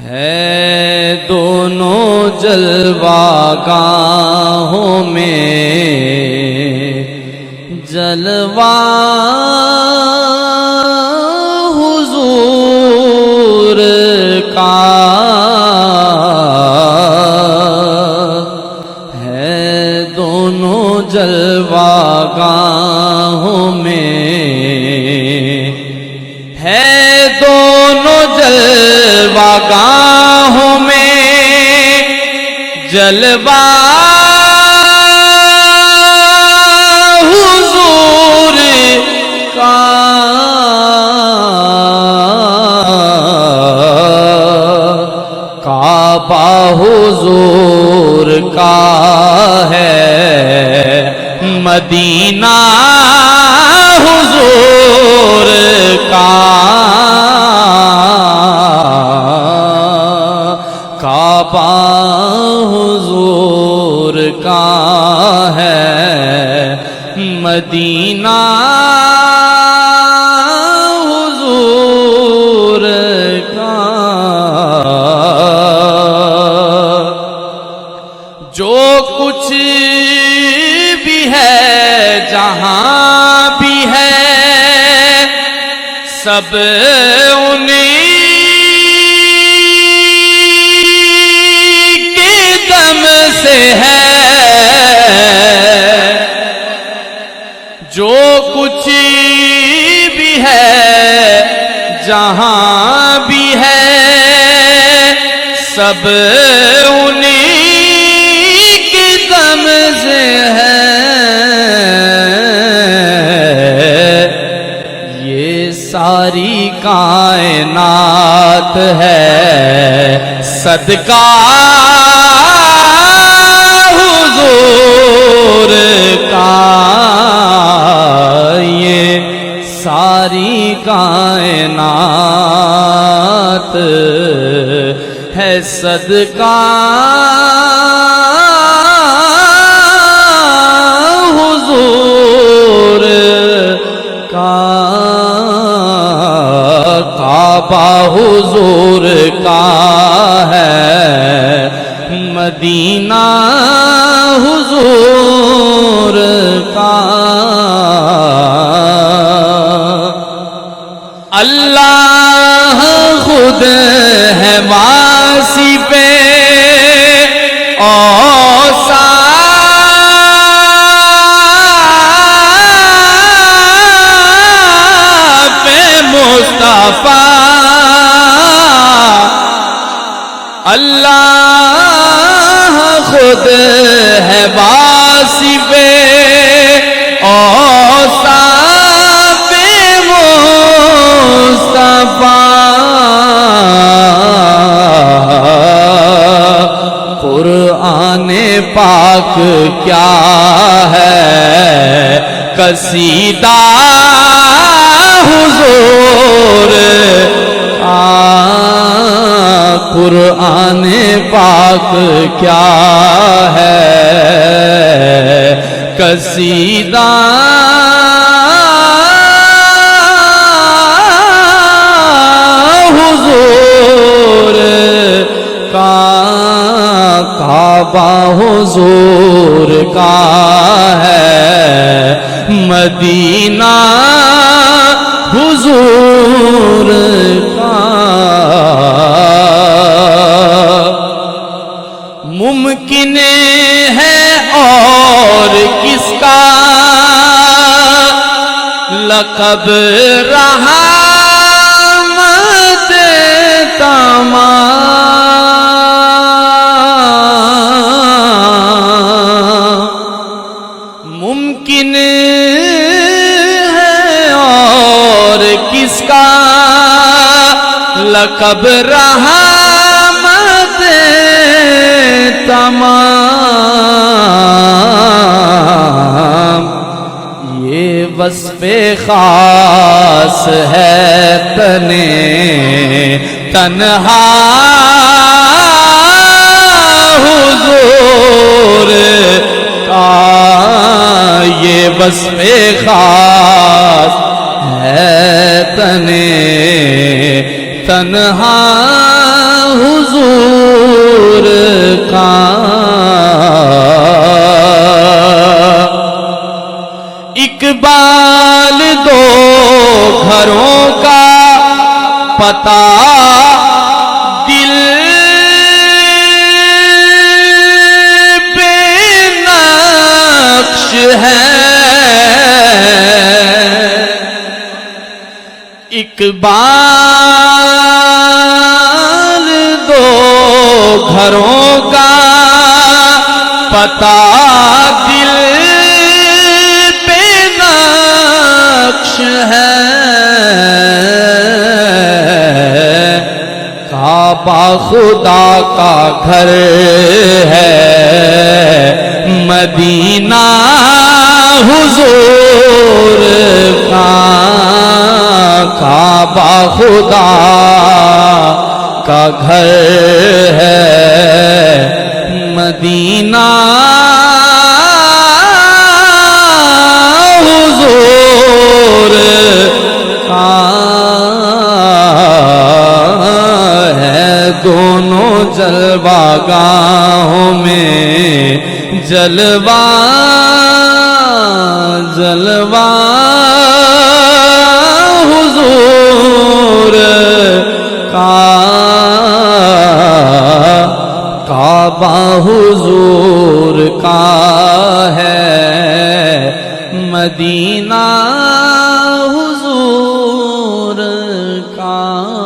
ہے دونوں جلوہ گاہوں میں جلوہ حضور کا ہے دونوں جلوہ گاہوں میں ہے دونوں جلوہ گاہوں میں جلوہ حضور کا کعبہ حضور کا ہے مدینہ حضور کا کعبہ حضور کا ہے مدینہ حضور کا جو کچھ بھی ہے جہاں بھی ہے سب انہیں کے دم سے ہے جو کچھ بھی ہے جہاں بھی ہے سب انہیں کے دم سے ہے ساری کائنات ہے صدقہ حضور کا یہ ساری کائنات ہے صدقہ حضور کا کعبہ حضور کا ہے مدینہ حضور کا اللہ خود ہے واسی پہ اللہ خود ہے واصف اوصاف مصطفیٰ قرآن پاک کیا ہے قصیدہ حضور قرآن پاک کیا ہے قصیدہ حضور کا کعبہ حضور کا ہے مدینہ حضور کا ممکن ہے اور کس کا لقب رحمت تمام ممکن ہے اور کس کا لقب رحمت تمام یہ وصف خاص ہے تنے تنہا حضور کا یہ وصف خاص ہے تنے تنہا حضور کا اقبال دو گھروں کا پتہ دل بے نقش ہے اقبال دو گھروں کا پتہ دل بے نقش ہے کعبہ خدا کا گھر ہے مدینہ حضور کا کعبہ خدا کا گھر ہے مدینہ حضور کا ہے دونوں جلوہ گاہوں میں جلوہ جلوہ حضور کا کعبہ حضور کا ہے مدینہ حضور کا